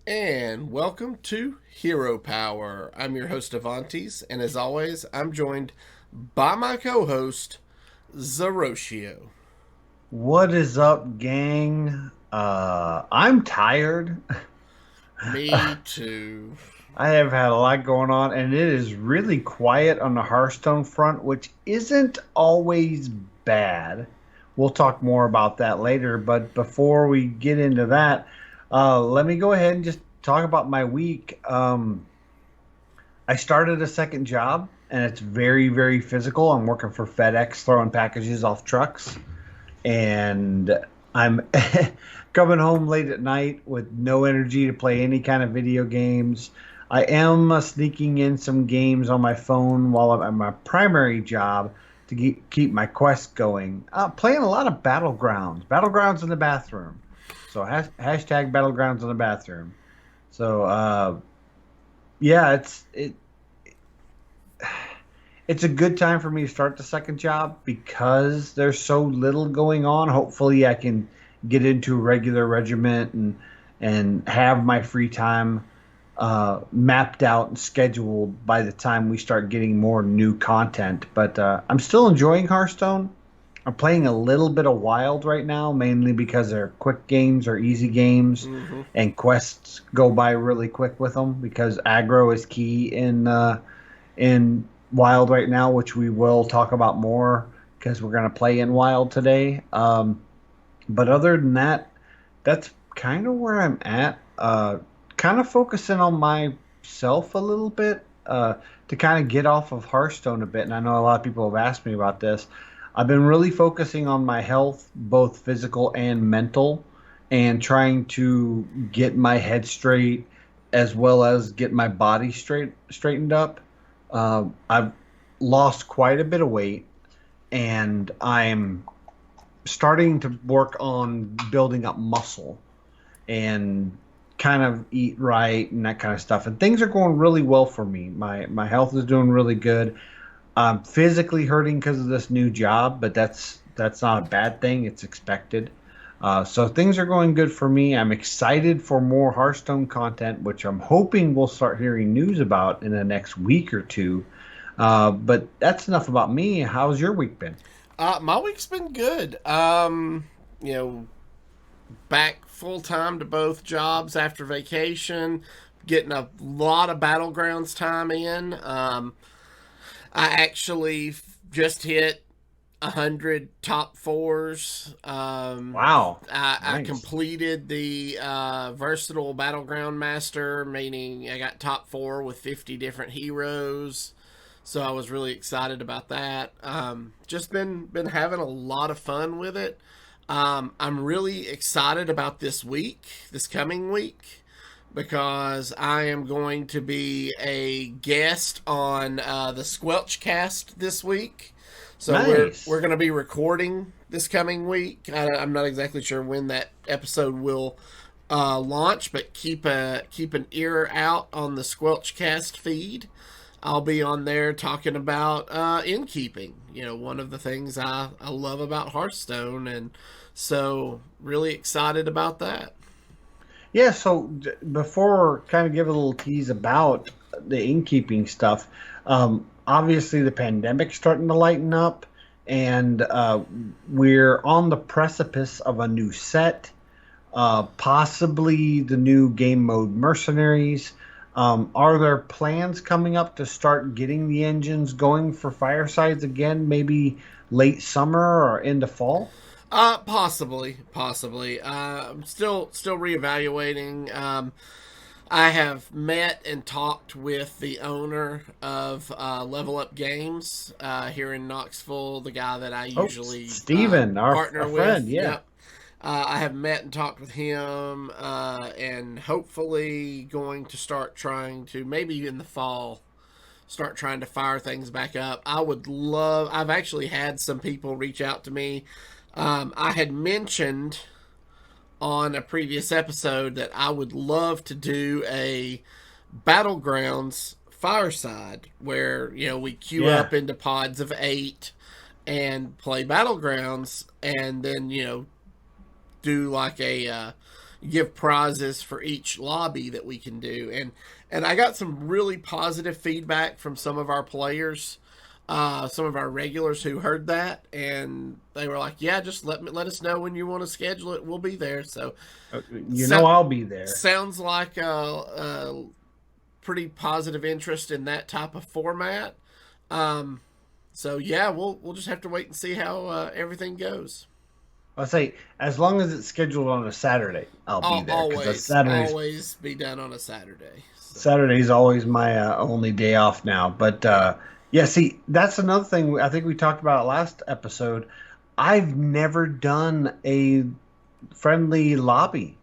And welcome to Hero Power. I'm your host, Avanties, and as always, I'm joined by my co host, Zerotio. What is up, gang? I'm tired. Me too. I have had a lot going on, and it is really quiet on the Hearthstone front, which isn't always bad. We'll talk more about that later, but before we get into that, let me go ahead and just talk about my week. I started a second job, and it's very, very physical. I'm working for FedEx, throwing packages off trucks. And I'm coming home late at night with no energy to play any kind of video games. I am sneaking in some games on my phone while I'm at my primary job to keep my quest going. Playing a lot of battlegrounds in the bathroom. So hashtag battlegrounds in the bathroom. So yeah, it's a good time for me to start the second job because there's so little going on. Hopefully, I can get into a regular regiment and have my free time mapped out and scheduled by the time we start getting more new content. But I'm still enjoying Hearthstone. I'm playing a little bit of Wild right now, mainly because they're quick games or easy games, Mm-hmm. and quests go by really quick with them because aggro is key in Wild right now, which we will talk about more because we're going to play in Wild today. But other than that, that's kind of where I'm at. Kind of focusing on myself a little bit to kind of get off of Hearthstone a bit. And I know a lot of people have asked me about this. I've been really focusing on my health, both physical and mental, and trying to get my head straight as well as get my body straightened up. I've lost quite a bit of weight, and I'm starting to work on building up muscle and kind of eat right and that kind of stuff. And things are going really well for me. My health is doing really good. I'm physically hurting because of this new job, but that's not a bad thing. It's expected. So things are going good for me. I'm excited for more Hearthstone content, which I'm hoping we'll start hearing news about in the next week or two. But that's enough about me. How's your week been? My week's been good. You know, back full time to both jobs after vacation, getting a lot of battlegrounds time in. I actually just hit 100 top fours. Wow, I nice. completed the versatile battleground master, meaning I got top four with 50 different heroes. So I was really excited about that. Just been having a lot of fun with it. I'm really excited about this coming week, because I am going to be a guest on the Squelch Cast this week. So we're Nice. going to be recording this coming week. I'm not exactly sure when that episode will launch, but keep an ear out on the Squelch Cast feed. I'll be on there talking about innkeeping. You know, one of the things I love about Hearthstone, and so really excited about that. Yeah, so before kind of give a little tease about the innkeeping stuff, obviously the pandemic's starting to lighten up, and we're on the precipice of a new set, possibly the new game mode Mercenaries. Are there plans coming up to start getting the engines going for Firesides again, maybe late summer or into fall? Possibly. I'm still reevaluating. I have met and talked with the owner of Level Up Games here in Knoxville, the guy that I Oh, usually Steven, our partner friend, with. yeah. Yep. I have met and talked with him, and hopefully going to start trying to, maybe in the fall, start trying to fire things back up. I've actually had some people reach out to me. I had mentioned on a previous episode that I would love to do a battlegrounds fireside where, we queue Yeah. up into pods of 8 and play battlegrounds, and then do like a give prizes for each lobby that we can do. And I got some really positive feedback from some of our players, some of our regulars who heard that, and they were like, "Yeah, just let us know when you want to schedule it. We'll be there." So, so I'll be there. sounds like a pretty positive interest in that type of format. Um, so yeah, we'll just have to wait and see how everything goes. I'll say as long as it's scheduled on a Saturday, I'll be there because Always be done on a Saturday. So. Saturday's always my only day off now. But yeah, see, that's another thing. I think we talked about it last episode. I've never done a friendly lobby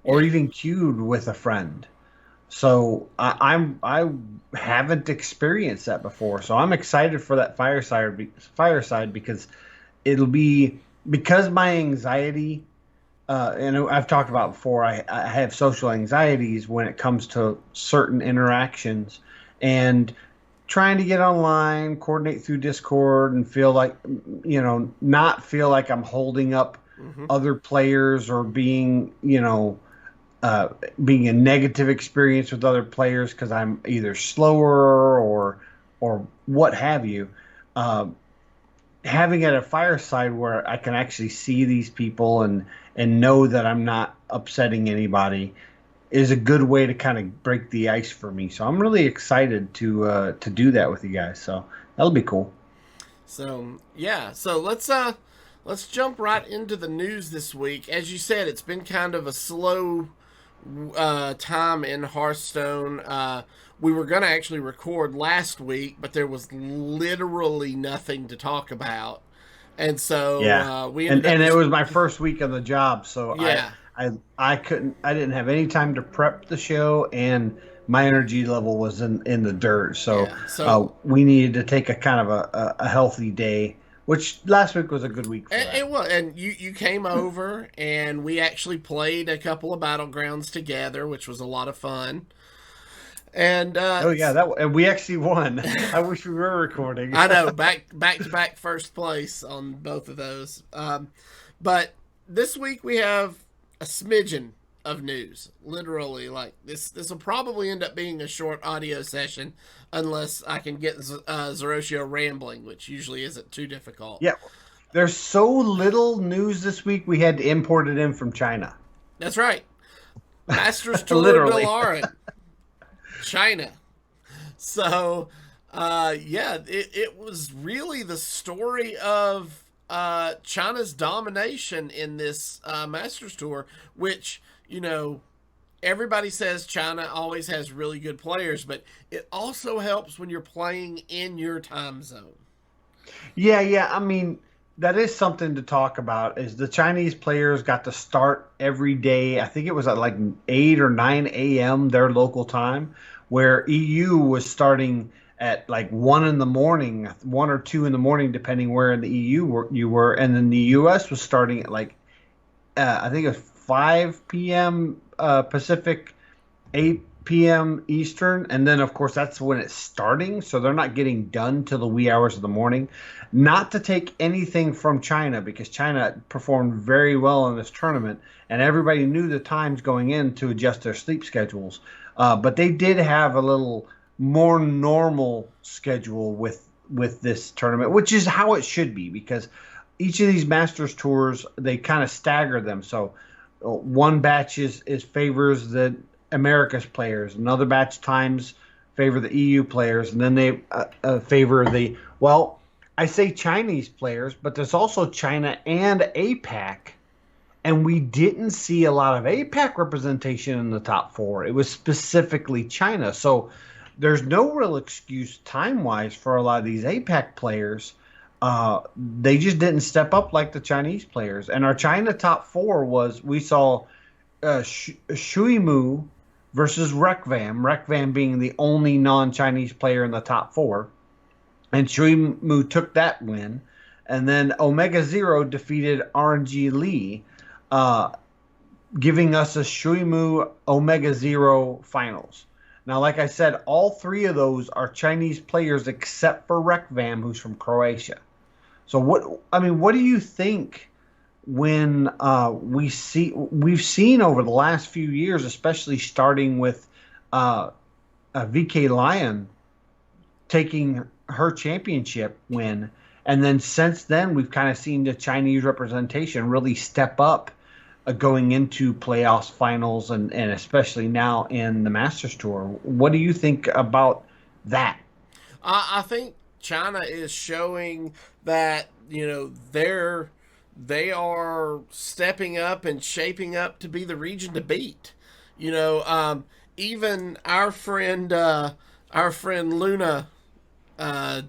or even queued with a friend. So I haven't experienced that before. So I'm excited for that fireside because it'll be because my anxiety. And I've talked about before. I have social anxieties when it comes to certain interactions, and trying to get online, coordinate through Discord, and feel like not feel like I'm holding up other players or being a negative experience with other players because I'm either slower or what have you. Having it at a fireside where I can actually see these people and know that I'm not upsetting anybody is a good way to kind of break the ice for me. So I'm really excited to do that with you guys. So that'll be cool. So yeah, so let's jump right into the news this week. As you said, it's been kind of a slow time in Hearthstone. We were going to actually record last week, but there was literally nothing to talk about. And so we ended and it was my first week on the job, so yeah. I didn't have any time to prep the show, and my energy level was in the dirt. So, we needed to take a kind of a healthy day, which last week was a good week for that. It was, and you came over, and we actually played a couple of battlegrounds together, which was a lot of fun. And and we actually won. I wish we were recording. I know, back to back first place on both of those. But this week we have a smidgen of news. Literally, like this will probably end up being a short audio session unless I can get Zerotio rambling, which usually isn't too difficult. Yeah, there's so little news this week. We had to import it in from China. That's right. Masters Tour Bill China. So, it was really the story of China's domination in this Masters Tour, which, everybody says China always has really good players, but it also helps when you're playing in your time zone. Yeah. I mean, that is something to talk about. Is the Chinese players got to start every day? I think it was at like 8 or 9 a.m. their local time, where EU was starting at like 1 in the morning, 1 or 2 in the morning, depending where in the EU you were, and then the US was starting at like I think it was 5 p.m. Pacific, 8 p.m. Eastern, and then of course that's when it's starting, so they're not getting done till the wee hours of the morning. Not to take anything from China, because China performed very well in this tournament, and everybody knew the times going in to adjust their sleep schedules. But they did have a little more normal schedule with this tournament, which is how it should be, because each of these Masters tours, they kind of stagger them. So one batch is favors the America's players, another batch times favor the EU players, and then they favor I say Chinese players, but there's also China and APAC. And we didn't see a lot of APAC representation in the top 4. It was specifically China. So there's no real excuse time-wise for a lot of these APAC players. They just didn't step up like the Chinese players. And our China top 4 we saw Shuimu versus Rekvam being the only non-Chinese player in the top 4. And Shuimu took that win. And then Omega Zero defeated RNG Lee, giving us a Shuimu Omega Zero finals. Now, like I said, all 3 of those are Chinese players except for Rekvam, who's from Croatia. So what do you think when we've seen over the last few years, especially starting with uh, VK Lion taking her championship win. And then since then, we've kind of seen the Chinese representation really step up going into playoffs, finals, and especially now in the Masters Tour. What do you think about that? I think China is showing that they are stepping up and shaping up to be the region to beat. You know, even our friend Luna, uh,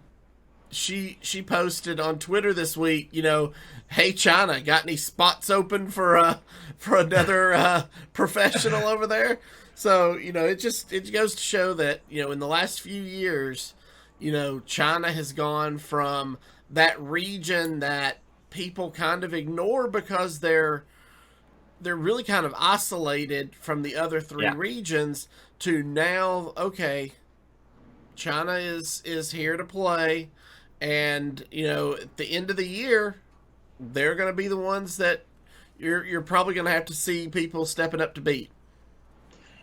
she posted on Twitter this week. Hey China, got any spots open for another professional over there? So it goes to show that in the last few years, China has gone from that region that people kind of ignore because they're really kind of isolated from the other three Yeah. regions to now, okay, China is here to play, and at the end of the year, they're going to be the ones that you're probably going to have to see people stepping up to beat.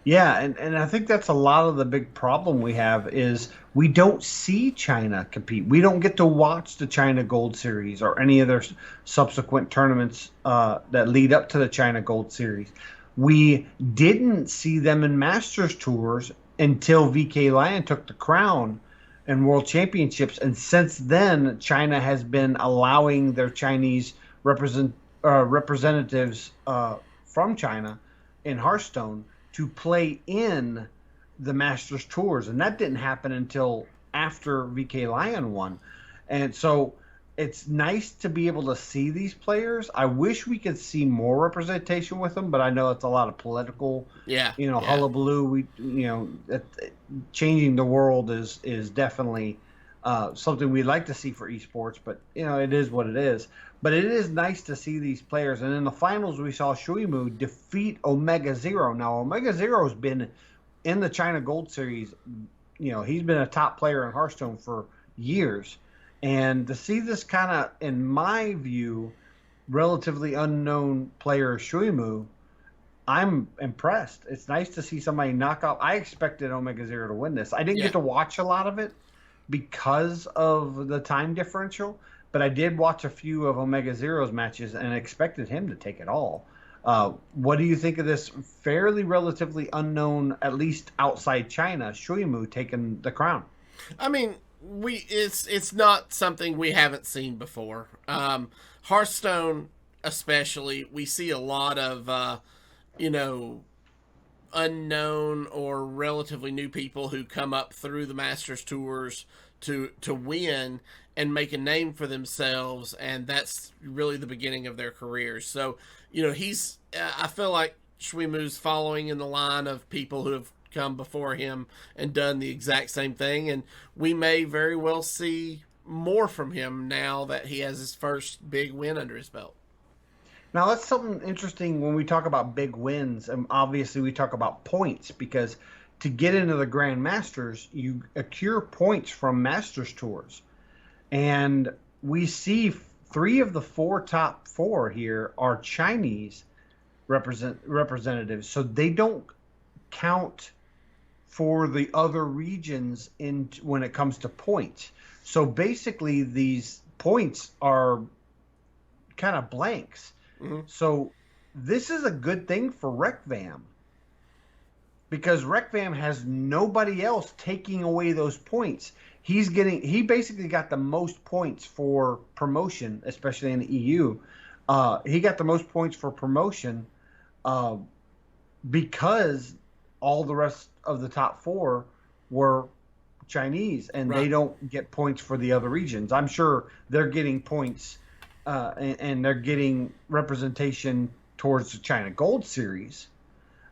Yeah, and I think that's a lot of the big problem we have is we don't see China compete. We don't get to watch the China Gold Series or any other subsequent tournaments that lead up to the China Gold Series. We didn't see them in Masters tours until VK Lion took the crown and World Championships, and since then, China has been allowing their Chinese representatives from China in Hearthstone to play in the Masters tours, and that didn't happen until after VK Lion won. And so it's nice to be able to see these players. I wish we could see more representation with them, but I know it's a lot of political, Yeah, yeah. hullabaloo. Changing the world is definitely something we'd like to see for esports, but it is what it is. But it is nice to see these players. And in the finals, we saw Shuimu defeat Omega Zero. Now, Omega Zero has been in the China Gold Series. He's been a top player in Hearthstone for years. And to see this kind of, in my view, relatively unknown player Shuimu, I'm impressed. It's nice to see somebody knock off. I expected Omega Zero to win this. I didn't Yeah. get to watch a lot of it because of the time differential, but I did watch a few of Omega Zero's matches and expected him to take it all. What do you think of this fairly relatively unknown, at least outside China, Shuimu taking the crown? I mean, it's not something we haven't seen before. Hearthstone, especially, we see a lot of you know unknown or relatively new people who come up through the Masters tours to win and make a name for themselves, and that's really the beginning of their careers. So, he's I feel like Shwimu's following in the line of people who have come before him and done the exact same thing, and we may very well see more from him now that he has his first big win under his belt. Now, that's something interesting when we talk about big wins. And obviously, we talk about points because to get into the Grand Masters, you accrue points from Masters tours. And we see three of the top four here are Chinese representatives. So they don't count for the other regions in when it comes to points. So basically, these points are kind of blanks. Mm-hmm. So this is a good thing for RecVam because RecVam has nobody else taking away those points. He basically got the most points for promotion, especially in the EU. He got the most points for promotion uh, because all the rest of the top four were Chinese, and they Right. don't get points for the other regions. I'm sure they're getting points and they're getting representation towards the China Gold Series.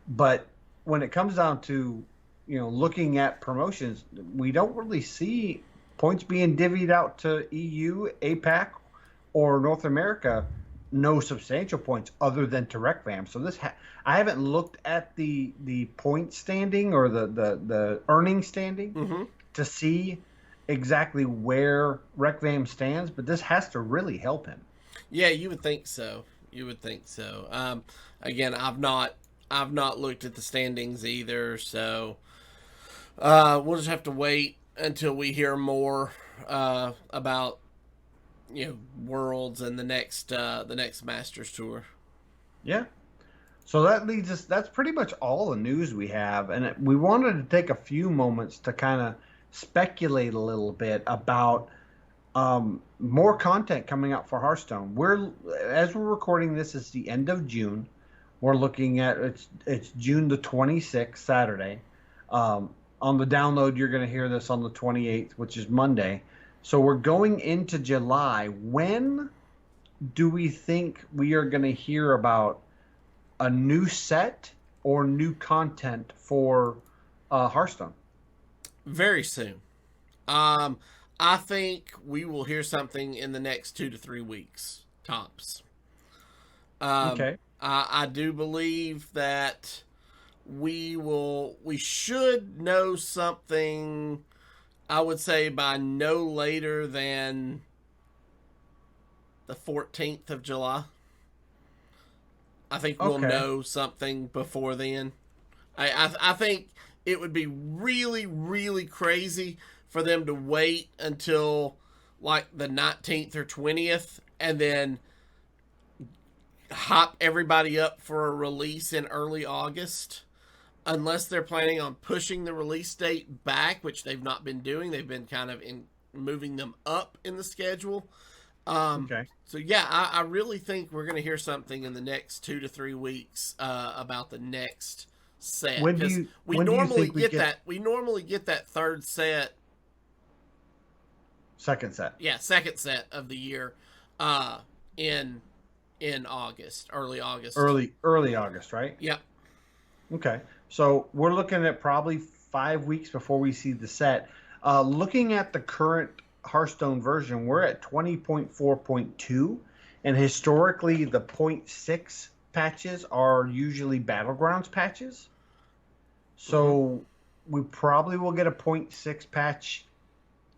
But when it comes down to looking at promotions, we don't really see points being divvied out to EU, APAC, or North America. No substantial points other than to RecVam. So I haven't looked at the point standing or the earning standing Mm-hmm. to see exactly where RecVam stands, but this has to really help him. Yeah, you would think so. You would think so. Again, I've not looked at the standings either, so we'll just have to wait until we hear more about Worlds and the next Masters tour. Yeah. So that leads us, that's pretty much all the news we have. And we wanted to take a few moments to kind of speculate a little bit about more content coming out for Hearthstone. As we're recording this, it's the end of June. We're looking at it's June the 26th, Saturday. On the download, you're going to hear this on the 28th, which is Monday. So we're going into July. When do we think we are going to hear about a new set or new content for Hearthstone? Very soon. I think we will hear something in the next 2 to 3 weeks tops. Okay. I do believe that we should know something. I would say by no later than the 14th of July. I think we'll Okay. know something before then. I think it would be really, really crazy for them to wait until like the 19th or 20th and then hop everybody up for a release in early August. Unless they're planning on pushing the release date back, which they've not been doing. They've been kind of moving them up in the schedule. Okay. So yeah, I really think we're going to hear something in the next 2 to 3 weeks about the next set, When do because you we when do you normally think we get get that we normally get that third set, second set? yeah, second set of the year, uh, in August, early August. Early August, right? Yep. Okay. So we're looking at probably 5 weeks before we see the set. Looking at the current Hearthstone version, we're at 20.4.2, and historically the point 0.6 patches are usually Battlegrounds patches. So we probably will get a point 0.6 patch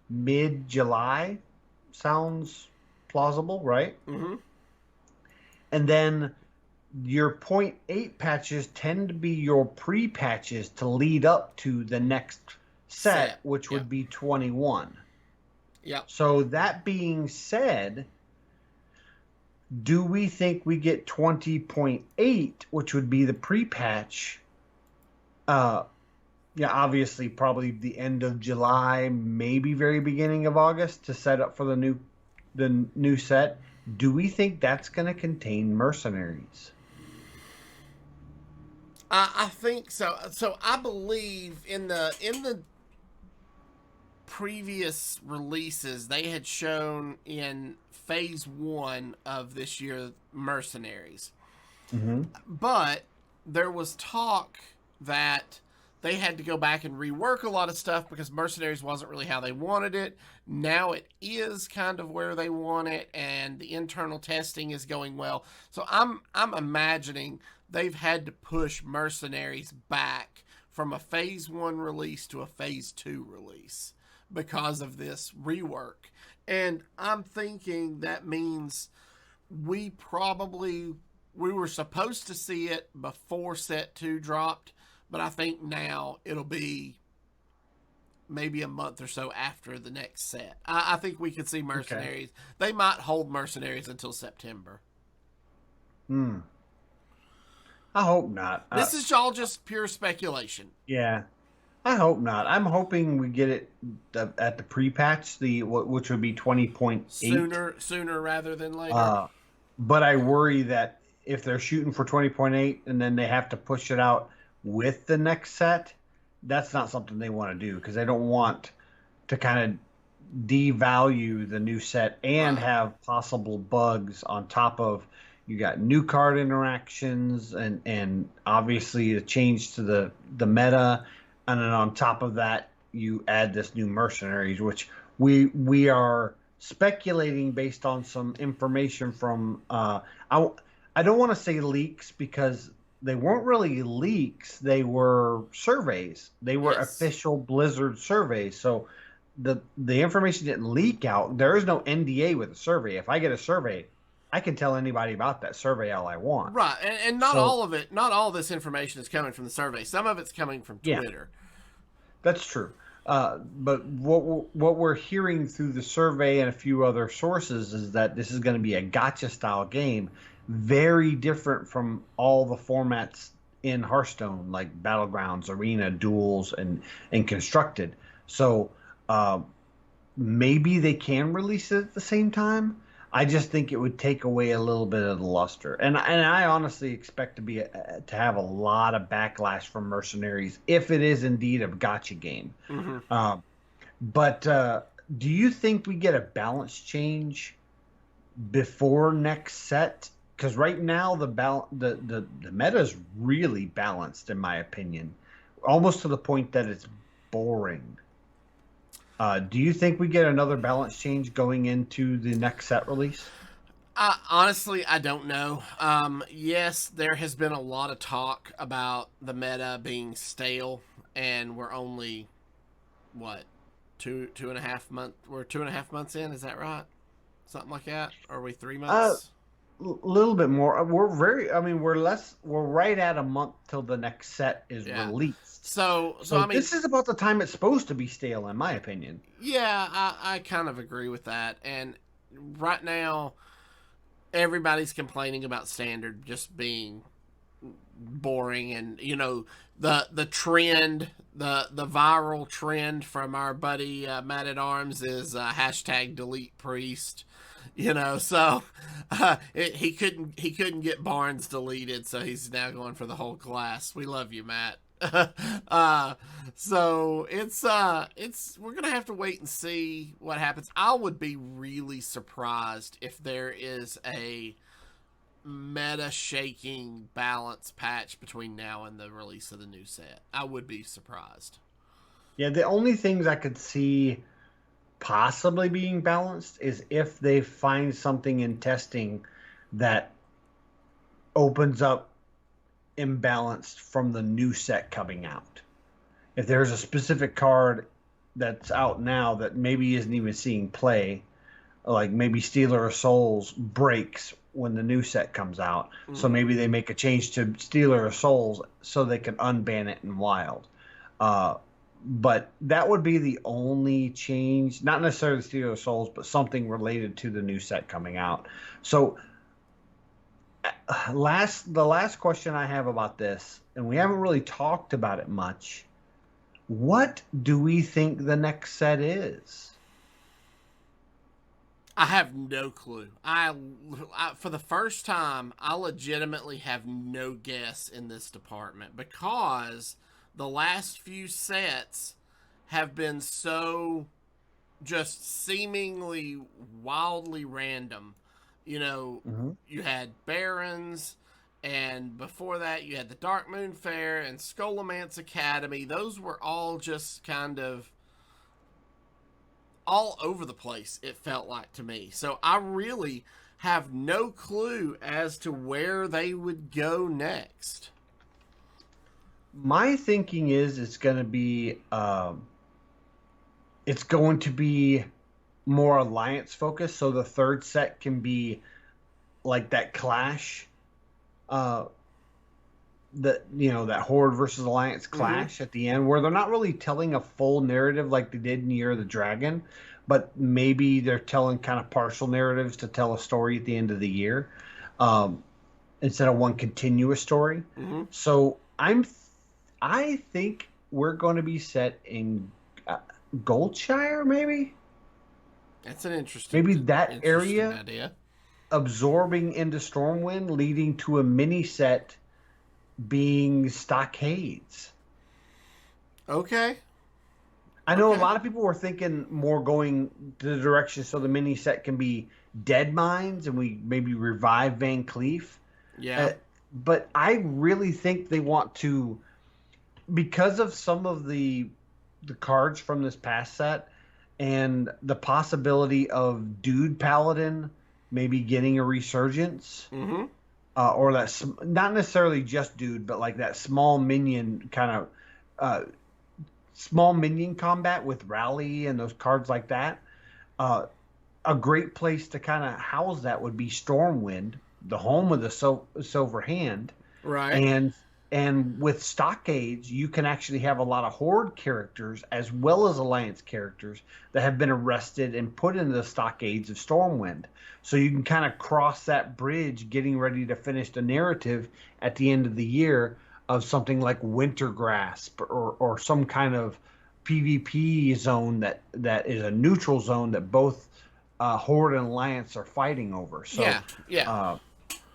mid-July. Sounds plausible, right? Mm-hmm. And then your point 0.8 patches tend to be your pre-patches to lead up to the next set, which would be 21. Yep. So that being said, do we think we get 20.8, which would be the pre-patch? Yeah, obviously probably the end of July, maybe very beginning of August to set up for the new set. Do we think that's going to contain mercenaries? I think so. So I believe in the previous releases they had shown in phase 1 of this year mercenaries, Mm-hmm. but there was talk that they had to go back and rework a lot of stuff because mercenaries wasn't really how they wanted it. Now it is kind of where they want it, and the internal testing is going well. So I'm imagining they've had to push mercenaries back from a phase 1 release to a phase 2 release because of this rework. And I'm thinking that means we were supposed to see it before set 2 dropped, but I think now it'll be maybe a month or so after the next set. I think we could see mercenaries. Okay. They might hold mercenaries until September. I hope not. This is all just pure speculation. Yeah, I hope not. I'm hoping we get it at the pre-patch, which would be 20.8 sooner rather than later. But I worry that if they're shooting for 20.8 and then they have to push it out with the next set, that's not something they want to do, because they don't want to kind of devalue the new set and have possible bugs on top of. You got new card interactions and obviously a change to the meta, and then on top of that you add this new mercenaries, which we are speculating based on some information from I don't want to say leaks, because they weren't really leaks. They were surveys. They were official Blizzard surveys. So the information didn't leak out. There is no NDA with a survey. If I get a survey, I can tell anybody about that survey all I want. Right, and not So all of it, not all this information is coming from the survey. Some of it's coming from yeah, Twitter. that's true. But what we're hearing through the survey and a few other sources is that this is going to be a gotcha style game, very different from all the formats in Hearthstone, like battlegrounds, arena, duels, and constructed. So uh, maybe they can release it at the same time. I just think it would take away a little bit of the luster, and I honestly expect to have a lot of backlash from mercenaries if it is indeed a gotcha game. Hmm. Um, but do you think we get a balance change before next set? Because right now the meta is really balanced, in my opinion, almost to the point that it's boring. Do you think we get another balance change going into the next set release? Honestly, I don't know. Yes, there has been a lot of talk about the meta being stale, and we're only what 2.5 months. We're 2.5 months in. Is that right? Something like that. Or are we three A months? little bit more. We're very. I mean, we're less. We're right at a month till the next set is Yeah. released. So So I mean, this is about the time it's supposed to be stale, in my opinion. yeah, I kind of agree with that. And right now, everybody's complaining about standard just being boring, and the trend, the viral trend from our buddy Matt at Arms is hashtag delete priest. So he couldn't get Barnes deleted, so he's now going for the whole class. We love you, Matt. uh, so it's we're gonna have to wait and see what happens. I would be really surprised if there is a meta shaking balance patch between now and the release of the new set. I would be surprised. Yeah, the only things I could see possibly being balanced is if they find something in testing that opens up imbalanced from the new set coming out. If there's a specific card that's out now that maybe isn't even seeing play, like maybe Stealer of Souls breaks when the new set comes out. So Mm-hmm. maybe they make a change to Stealer of Souls so they can unban it in Wild. Uh, but that would be the only change, not necessarily Stealer of Souls, but something related to the new set coming out. So the last question I have about this, and we haven't really talked about it much. What do we think the next set is? I have no clue. For the first time, I legitimately have no guess in this department because the last few sets have been so just seemingly wildly random. Mm-hmm. You had Barons, and before that, you had the Dark Moon Fair and Scholomance Academy. Those were all just kind of all over the place, it felt like to me. So I really have no clue as to where they would go next. My thinking is it's going to be more alliance focused. So the third set can be like that clash, uh, that Horde versus Alliance Mm-hmm. clash at the end, where they're not really telling a full narrative like they did in Year of the Dragon, but maybe they're telling kind of partial narratives to tell a story at the end of the year, um, instead of one continuous story. Mm-hmm. So I think we're going to be set in Goldshire, That's an maybe that interesting area, idea. absorbing into Stormwind, leading to a mini set being Stockades. Okay. I know a Okay. lot of people were thinking more going the direction so the mini set can be Dead Mines and we maybe revive Van Cleef. Yeah. Uh, but I really think they want to, because of some of the cards from this past set and the possibility of Dude Paladin maybe getting a resurgence, Mm-hmm. or that not necessarily just Dude, but like that small minion kind of small minion combat with Rally and those cards like that. Uh, a great place to kind of house that would be Stormwind, the home of the Silver Hand, Right. and with stockades, you can actually have a lot of horde characters as well as alliance characters that have been arrested and put into the stockades of Stormwind. So you can kind of cross that bridge, getting ready to finish the narrative at the end of the year of something like Winter Grasp or some kind of PvP zone that is a neutral zone that both Horde and Alliance are fighting over. So Yeah. Yeah.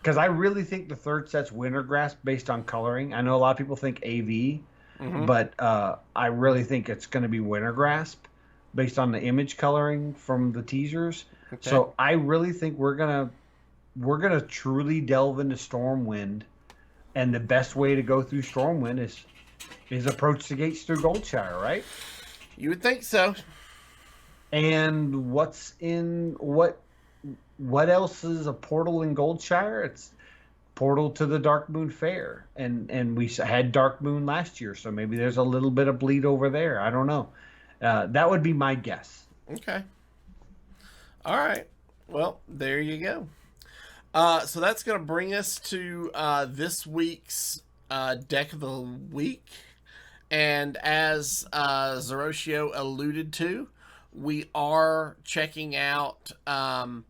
because I really think the third set's Wintergrasp based on coloring. I know a lot of people think AV, Mm-hmm. but I really think it's going to be Wintergrasp based on the image coloring from the teasers. Okay. So I really think we're gonna truly delve into Stormwind, and the best way to go through Stormwind is approach the gates through Goldshire, right? You would think so. And what else is a portal in Goldshire? It's portal to the Dark Moon Fair, and we had Dark Moon last year, so maybe there's a little bit of bleed over there. I don't know. That would be my guess. Okay. All right. Well, there you go. So that's going to bring us to this week's deck of the week. And as Zerotio alluded to, we are checking out a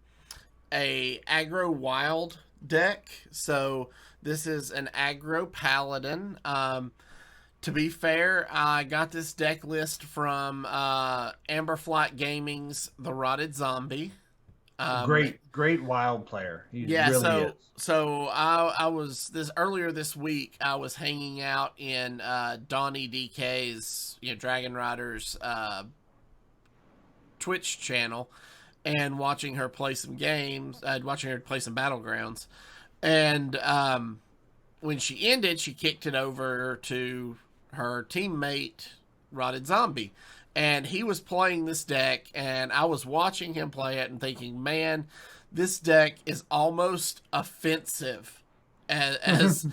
aggro wild deck. So this is an aggro paladin. To be fair, I got this deck list from Amberflight Gaming's The Rotted Zombie. Great wild player. He Yeah, really is. so I was this earlier this week. I was hanging out in Donnie DK's Dragon Riders Twitch channel and watching her play some games. Watching her play some battlegrounds, and when she ended, she kicked it over to her teammate Rotted Zombie. And he was playing this deck, and I was watching him play it and thinking, man, this deck is almost offensive as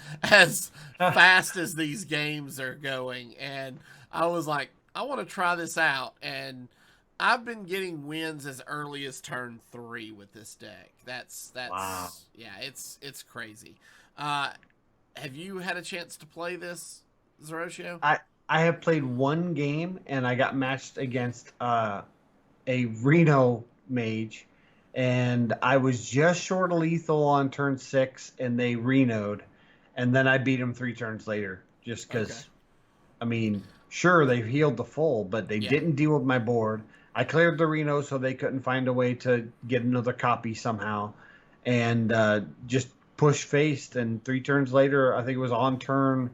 fast as these games are going. And I was like, I want to try this out. And I've been getting wins as early as turn 3 with this deck. That's Wow. Yeah, it's crazy. Have you had a chance to play this, Zerotio? I have played one game and I got matched against a Reno mage, and I was just short of lethal on turn 6, and they Reno'd, and then I beat him 3 turns later just because. Okay. I mean, sure, they healed the full, but they didn't deal with my board. I cleared the Reno so they couldn't find a way to get another copy somehow, and just push faced. And 3 turns later, I think it was on turn.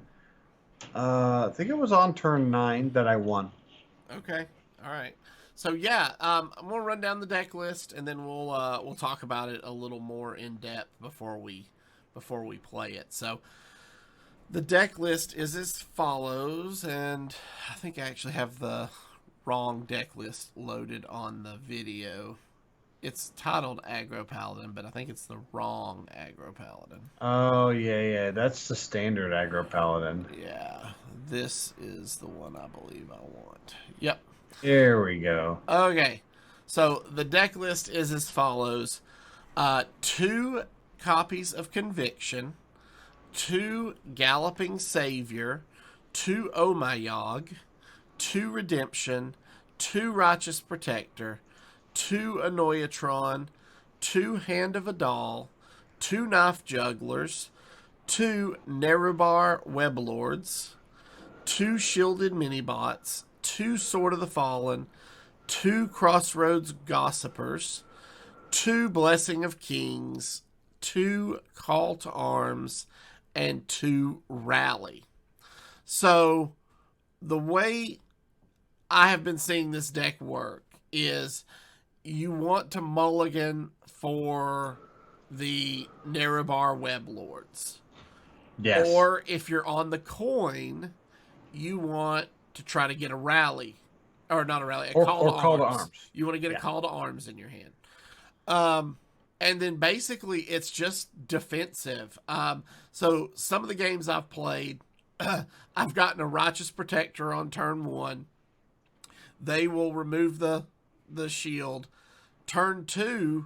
I think it was on turn 9 that I won. Okay. All right. So yeah, I'm gonna run down the deck list, and then we'll talk about it a little more in depth before we play it. So the deck list is as follows, and I think I actually have the wrong deck list loaded on the video. It's titled Aggro Paladin, but I think it's the wrong Aggro Paladin. Oh yeah, that's the standard Aggro Paladin. Yeah, this is the one I believe I want. Yep. There we go. Okay, so the deck list is as follows: 2 copies of Conviction, 2 Galloping Savior, 2 Omayog, 2 Redemption, 2 Righteous Protector, 2 Annoyatron, 2 Hand of Adal, 2 Knife Jugglers, 2 Nerubar Weblords, 2 Shielded Minibots, 2 Sword of the Fallen, 2 Crossroads Gossipers, 2 Blessing of Kings, 2 Call to Arms, and 2 Rally. So the way I have been seeing this deck work is you want to mulligan for the Nerubar Weblords. Yes. Or if you're on the coin, you want to try to get a rally. Or not a rally, a call to arms. You want to get a call to arms in your hand. And then basically it's just defensive. So some of the games I've played, I've gotten a Righteous Protector on turn 1. They will remove the shield turn 2,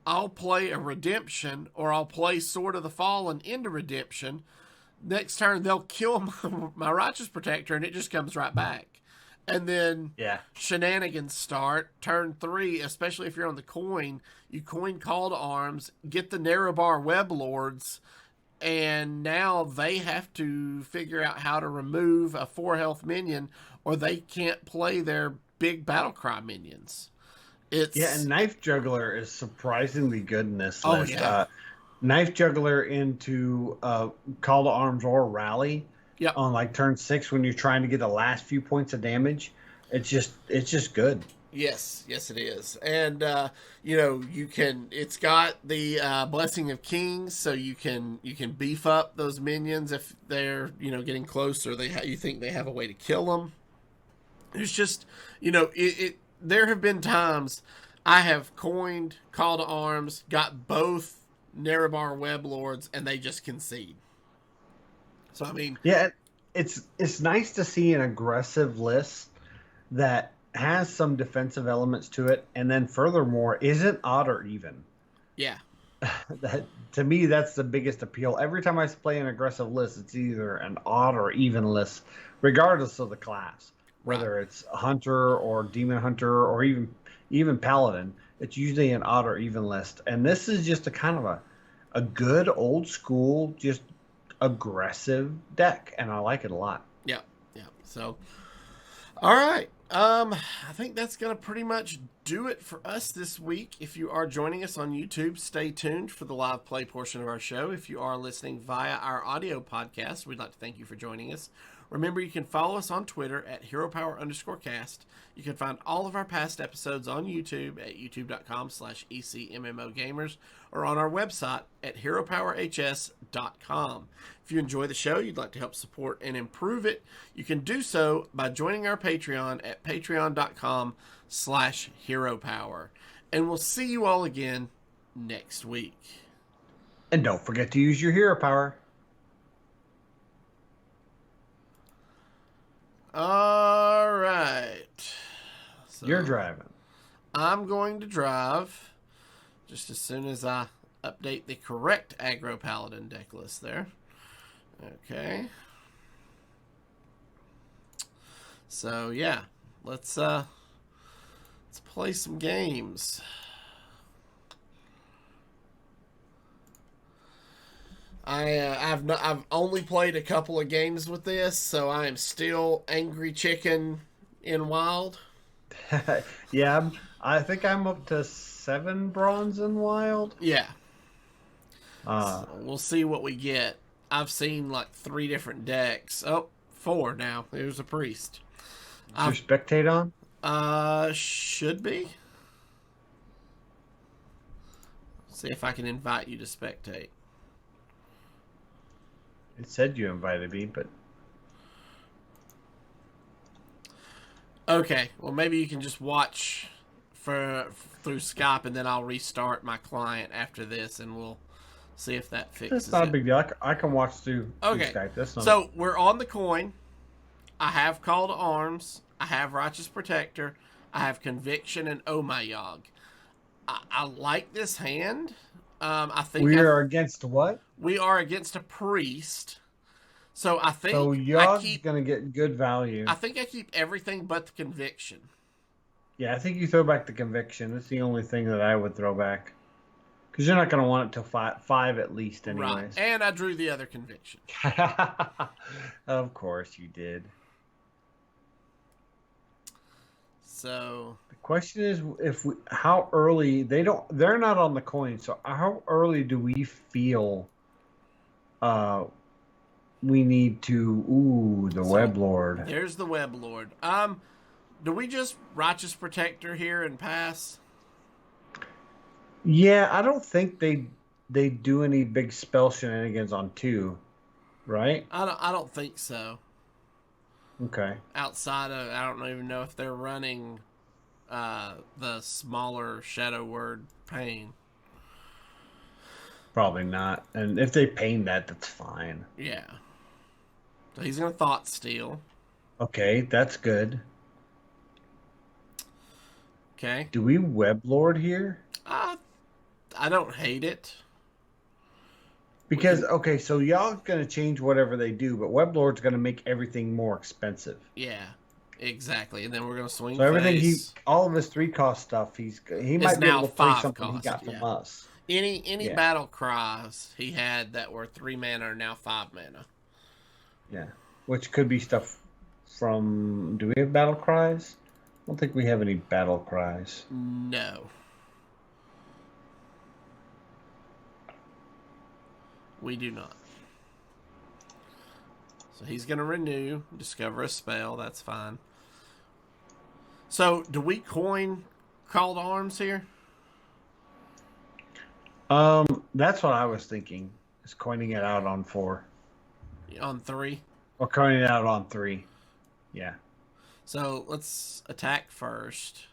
I'll play a Redemption, or I'll play Sword of the Fallen into Redemption. Next turn, they'll kill my Righteous Protector, and it just comes right back. And then Yeah. shenanigans start. Turn 3, especially if you're on the coin, you coin Call to Arms, get the Narrowbar Web Lords, and now they have to figure out how to remove a 4 health minion, or they can't play their big Battlecry minions. Yeah, and Knife Juggler is surprisingly good in this list. Yeah. Knife Juggler into Call to Arms or Rally Yep. on like turn 6 when you're trying to get the last few points of damage. It's just good. Yes, it is. And it's got the Blessing of Kings, so you can beef up those minions if they're getting close, or you think they have a way to kill them. It's just there have been times I have coined Call to Arms, got both Narrowbar Web Lords, and they just concede. So I mean, yeah, it's nice to see an aggressive list that has some defensive elements to it, and then furthermore isn't odd or even. Yeah. That, to me, that's the biggest appeal. Every time I play an aggressive list, it's either an odd or even list, regardless of the class. Whether it's Hunter or Demon Hunter or even Paladin, it's usually an odd or even list. And this is just a kind of a good old school, just aggressive deck, and I like it a lot. Yeah. So, all right. I think that's going to pretty much do it for us this week. If you are joining us on YouTube, stay tuned for the live play portion of our show. If you are listening via our audio podcast, we'd like to thank you for joining us. Remember, you can follow us on Twitter at HeroPower_cast. You can find all of our past episodes on YouTube at youtube.com/ECMMOGamers, or on our website at HeroPowerHS.com. If you enjoy the show, you'd like to help support and improve it, you can do so by joining our Patreon at patreon.com/HeroPower. And we'll see you all again next week. And don't forget to use your hero power. All right. So you're driving. I'm going to drive just as soon as I update the correct Aggro Paladin deck list there. Okay. So yeah, let's play some games. I've only played a couple of games with this, so I am still Angry Chicken in Wild. Yeah, I think I'm up to 7 bronze in Wild. Yeah. So we'll see what we get. I've seen like 3 different decks. Oh, 4 now. There's a priest. Is your spectate on? Should be. See if I can invite you to spectate. It said you invited me, but... Okay, well maybe you can just watch through Skype, and then I'll restart my client after this, and we'll see if that fixes it. It's not a big deal. I can watch through Skype. That's not... So we're on the coin. I have Call to Arms. I have Righteous Protector. I have Conviction and Omayog. I like this hand. I think we are against what? We are against a priest. So I think Yog's gonna get good value. I think I keep everything but the Conviction. Yeah, I think you throw back the Conviction. That's the only thing that I would throw back. Because you're not going to want it till 5 at least anyways. Right, and I drew the other Conviction. Of course you did. So the question is, how early they're not on the coin. So how early do we feel we need to? The Web Lord. There's the Web Lord. Do we just Righteous Protector here and pass? Yeah, I don't think they do any big spell shenanigans on 2, right? I don't think so. Okay. Outside of, I don't even know if they're running the smaller Shadow Word Pain. Probably not. And if they pain that's fine. Yeah. So he's going to Thought Steal. Okay, that's good. Okay. Do we web lord here? Uh, I don't hate it. We Because can, okay, so y'all gonna change whatever they do, but web lord's gonna make everything more expensive. yeah, exactly. And then we're gonna swing So everything face. all of his 3 cost stuff, he It's might be now able to play 5 something he cost. got from Yeah. us. Any Yeah, battle cries he had that were 3 mana are now 5 mana. yeah. Which could be stuff from. Do we have battle cries? I don't think we have any battle cries. No, we do not. So he's gonna renew, discover a spell. That's fine. So do we coin called arms here That's what I was thinking. Is coining it out on 4 on 3? or coining it out on 3. Yeah. So let's attack first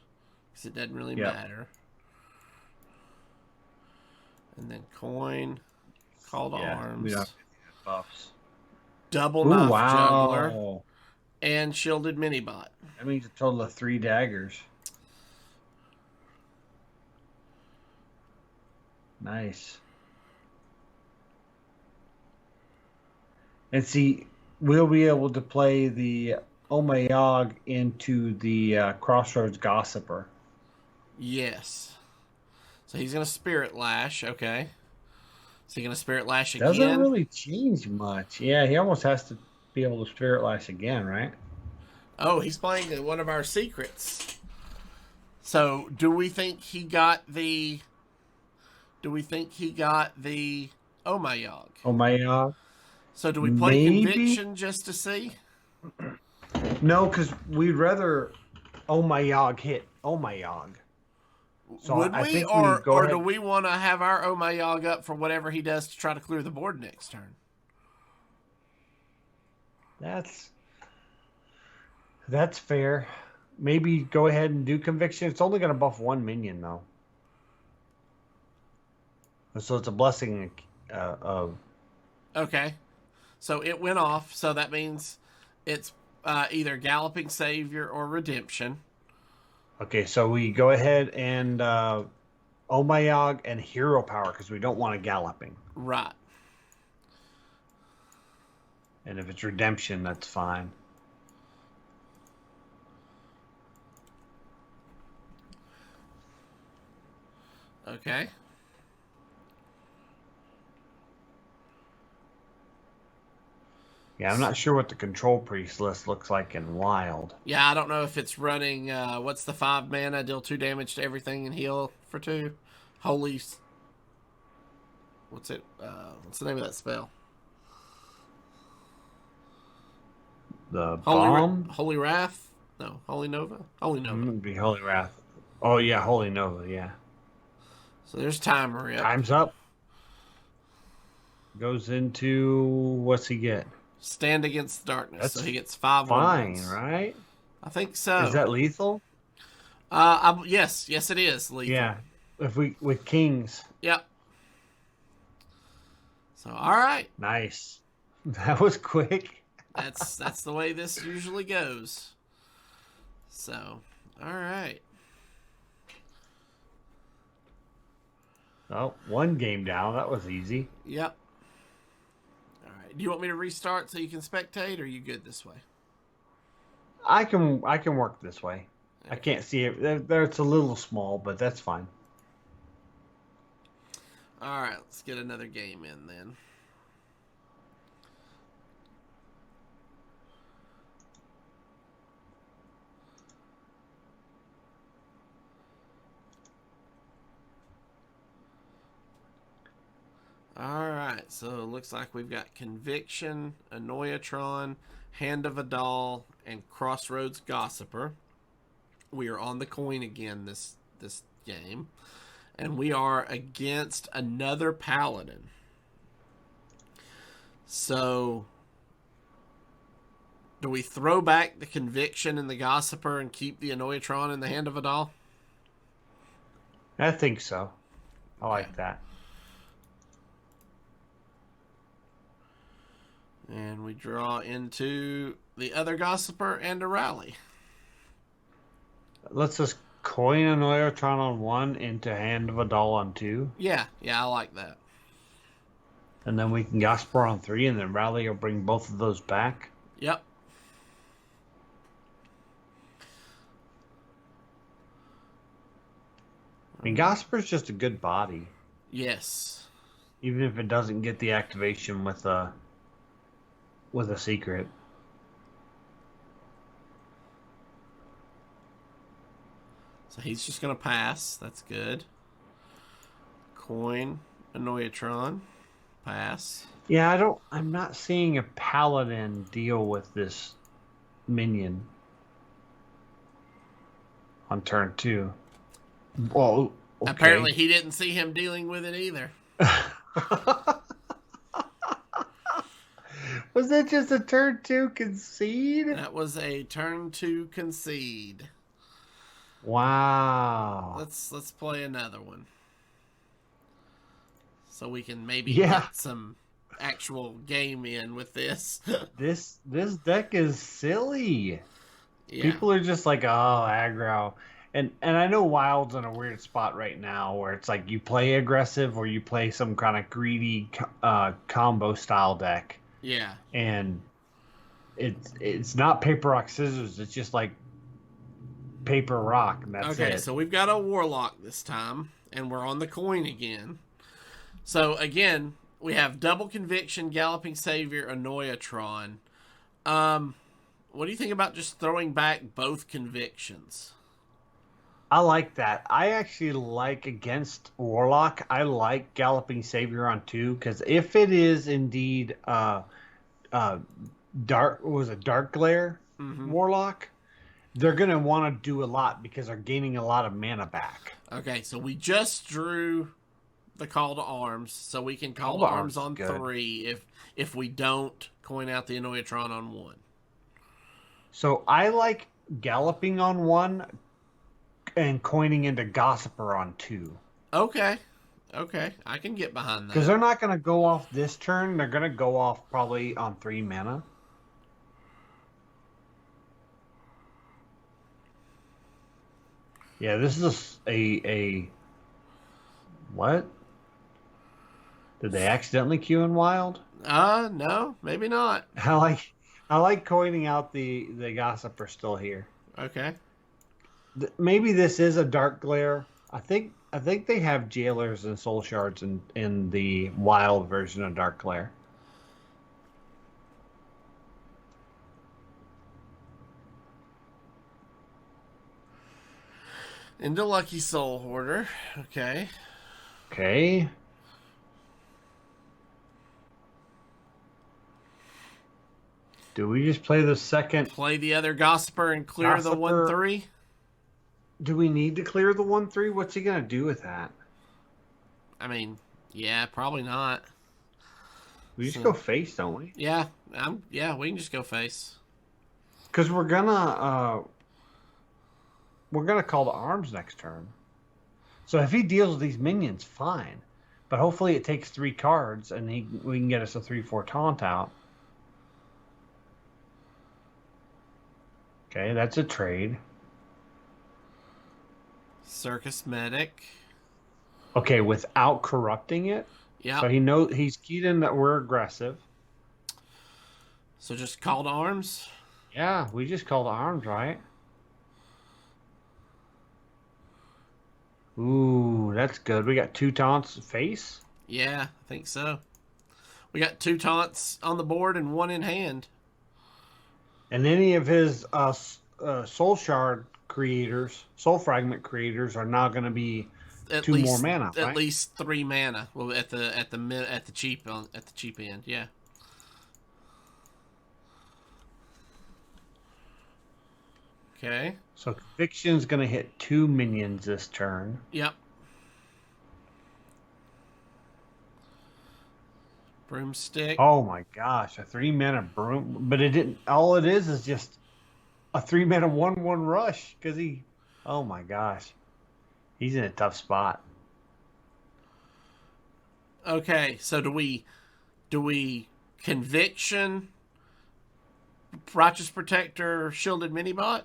because it doesn't really Yep. matter, and then coin called Yeah. We don't have arms, buffs. double Ooh, knife juggler, wow. and shielded mini bot. That means a total of 3 daggers. Nice. And see, we'll be able to play the Omayog into the Crossroads Gossiper. Yes. So he's gonna spirit lash. Okay. So he's gonna spirit lash Doesn't again. really change much. Yeah, he almost has to be able to Spirit Lash again, right? Oh, he's playing one of our secrets. So do we think he got the? Do we think he got the Omayog? Omayog. So do we play Maybe? conviction just to see? No, because we'd rather Omayog hit Omayog. So Would I we, think we go or do ahead. we want to have our Omayog up for whatever he does to try to clear the board next turn? That's that's fair. Maybe go ahead and do Conviction. It's only going to buff 1 minion though, so it's a blessing of. Okay. So it went off. So that means it's either Galloping Savior or Redemption. Okay, so we go ahead and Omayog and Hero Power because we don't want a Galloping. Right. And if it's Redemption, that's fine. Okay. Yeah, I'm not sure what the Control Priest list looks like in Wild. Yeah, I don't know if it's running. What's the 5 mana? Deal 2 damage to everything and heal for 2. Holy. What's it? What's the name of that spell? The Bomb? Holy Wrath? No, Holy Nova? Holy Nova. It'd be Holy Wrath. Oh, yeah, Holy Nova, yeah. So there's Timer Rip. Time's up. Goes into, what's he get? Stand Against Darkness. That's so he gets 5 fine, 1/1s. right? I think so. Is that lethal? Yes, it is lethal. Yeah, if we with Kings. Yep. So all right, Nice. That was quick. that's the way this usually goes. So all right. Oh, 1 game down. That was easy. Yep. All right. Do you want me to restart so you can spectate, or are you good this way? I can work this way. I can't see it. There, it's a little small, but that's fine. All right. Let's get another game in then. All right, so it looks like we've got Conviction, Annoyatron, Hand of a Doll, and Crossroads Gossiper. We are on the coin again this game, and we are against another Paladin. So, do we throw back the Conviction and the Gossiper and keep the Annoyatron and the Hand of a Doll? I think so. I like that. And we draw into the other Gossiper and a Rally. Let's just Coin a Neutron on 1 into Hand of a Doll on 2. Yeah, I like that. And then we can Gosper on 3, and then Rally will bring both of those back. Yep. I mean, Gosper's just a good body. Yes. Even if it doesn't get the activation with a secret. So he's just going to pass. That's good. Coin a Neutron. Pass. Yeah, I'm not seeing a Paladin deal with this minion on turn 2. Well, okay. Apparently he didn't see him dealing with it either. Was that just a turn 2 concede? That was a turn 2 concede. Wow. Let's play another one. So we can maybe get some actual game in with this. This deck is silly. Yeah. People are just like, oh, aggro. And I know Wild's in a weird spot right now where it's like you play aggressive or you play some kind of greedy combo style deck. Yeah. And it's not paper, rock, scissors. It's just like paper, rock, and that's it. Okay, so we've got a Warlock this time, and we're on the coin again. So, again, we have Double Conviction, Galloping Savior, Anoyatron. What do you think about just throwing back both convictions? I like that. I actually like against Warlock. I like Galloping Savior on 2 because if it is indeed dark glare Warlock, they're gonna want to do a lot because they're gaining a lot of mana back. Okay, so we just drew the Call to Arms, so we can Call to Arms on 3 if we don't coin out the Anoyatron on 1. So I like galloping on 1 and coining into Gossiper on 2. Okay, I can get behind that. Because they're not going to go off this turn. They're going to go off probably on 3 mana. Yeah, this is a what? Did they accidentally queue in Wild? No, maybe not. I like coining out the Gossiper still here. Okay. Maybe this is a Dark Glare. I think they have Jailers and Soul Shards in the Wild version of Dark Glare. Into Lucky Soul Hoarder. Okay. Okay. Do we just play the second? Play the other Gossiper and clear the 1/3? Do we need to clear the 1/3? What's he going to do with that? I mean, yeah, probably not. We just go face, don't we? Yeah, we can just go face. Because we're gonna call the arms next turn. So if he deals with these minions, fine. But hopefully it takes 3 cards and we can get us a 3/4 taunt out. Okay, that's a trade. Circus Medic. Okay, without corrupting it. Yeah. So he's keyed in that we're aggressive. So just Call to Arms? Yeah, we just called arms, right? Ooh, that's good. We got 2 taunts face. Yeah, I think so. We got 2 taunts on the board and 1 in hand. And any of his soul shard creators, soul fragment creators, are now going to be At 2 least, more mana. Right? At least 3 mana. Well, at the cheap end, yeah. Okay. So Conviction's going to hit 2 minions this turn. Yep. Broomstick. Oh my gosh, a 3 mana broom, but it didn't. All it is just a 3 mana 1/1 rush because he. Oh my gosh, he's in a tough spot. Okay, so do we Conviction, Righteous Protector, Shielded Minibot,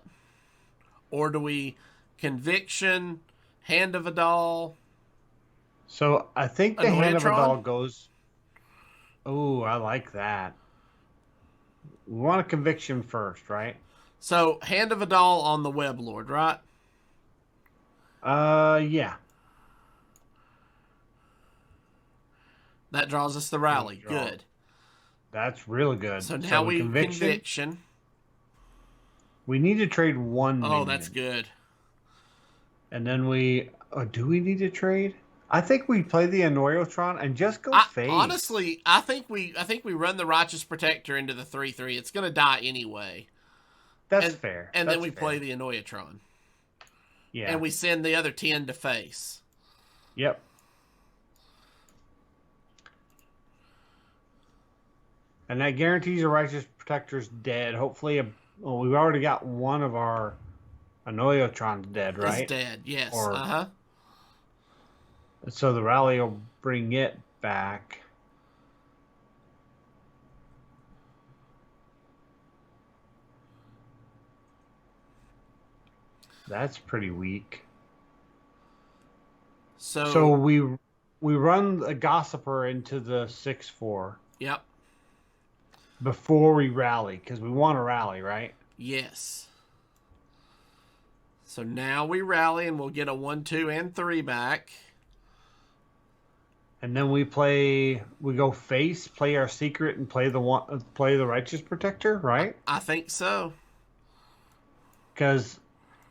or do we Conviction, Hand of a Doll, So I think the Hand of a Annoyatron. Doll goes. Oh, I like that. We want a conviction first, right? So Hand of a Doll on the Web Lord, right? Yeah. That draws us the Let me rally. draw. Good. That's really good. So So now we we conviction. conviction. We need to trade one Oh, that's minion, good. and then we. Oh, do we need to trade? I think we play the Annoyotron and just go I face. honestly, I think we run the Righteous Protector into the 3/3. It's gonna die anyway, That's and fair. and then That's we play fair. the Annoyatron, and Yeah. we send the other 10 to face. Yep. And that guarantees a Righteous Protector's dead. Hopefully, well, we've already got one of our Annoyotrons dead, Is right? dead. Yes. Or Uh-huh. so the rally will bring it back. That's pretty weak. So So, we run a Gossiper into the 6/4 yep. before we rally because we want to rally, right? Yes. So now we rally and we'll get a 1, 2, and 3 back. And then we go face, play our secret, and play the Righteous Protector, right? I think so. Because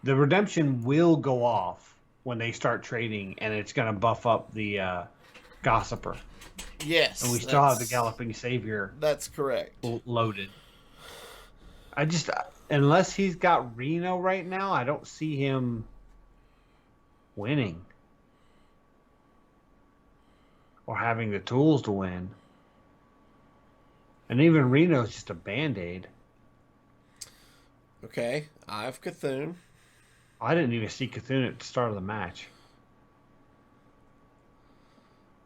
the redemption will go off when they start trading, and it's going to buff up the Gossiper, and Yes, we still have the Galloping Savior that's correct. loaded. I just unless he's got Reno right now, I don't see him winning or having the tools to win. And even Reno's just a band-aid. Okay, I have Cthulhu. I didn't even see Cthulhu at the start of the match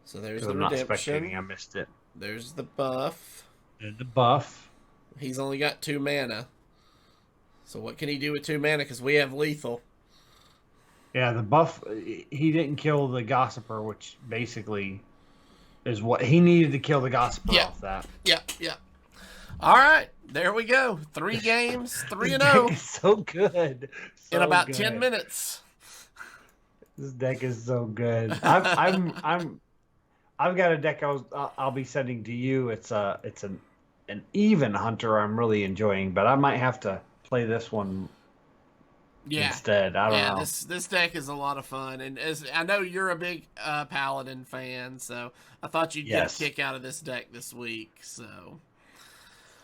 So there's because the I'm not spectating. redemption. I missed it. There's the buff. And the buff. He's only got 2 mana. So what can he do with 2 mana? Because we have lethal. Yeah, the buff. He didn't kill the Gossiper, which basically is what he needed to kill the Gossiper Yep. off that. Yep. Yep. All right. There we go. 3 games, 3 This and deck 0 is so good. in So about 10 good. minutes. This deck is so good. I've got a deck I'll be sending to you. It's an even hunter I'm really enjoying, but I might have to play this one Yeah. instead. I don't Yeah, know. this deck is a lot of fun, and as I know you're a big Paladin fan, so I thought you'd get a Yes. kick out of this deck this week. So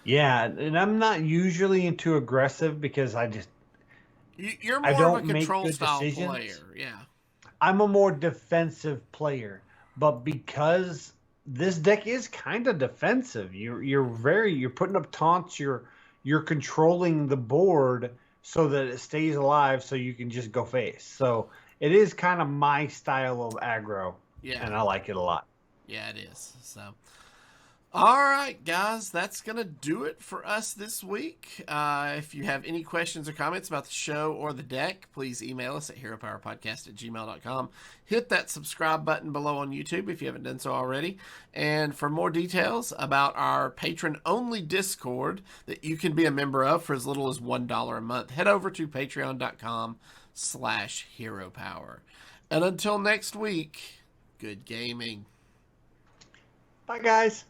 Yeah, and I'm not usually into aggressive because you're I more of a don't make control good style decisions. player, yeah. I'm a more defensive player, but because this deck is kind of defensive, you're putting up taunts, you're controlling the board so that it stays alive, so you can just go face. So it is kind of my style of aggro, Yeah, and I like it a lot. yeah, it is. So, all right, guys, that's going to do it for us this week. If you have any questions or comments about the show or the deck, please email us at heropowerpodcast@gmail.com. Hit that subscribe button below on YouTube if you haven't done so already. And for more details about our patron-only Discord that you can be a member of for as little as $1 a month, head over to patreon.com/heropower. And until next week, good gaming. Bye, guys.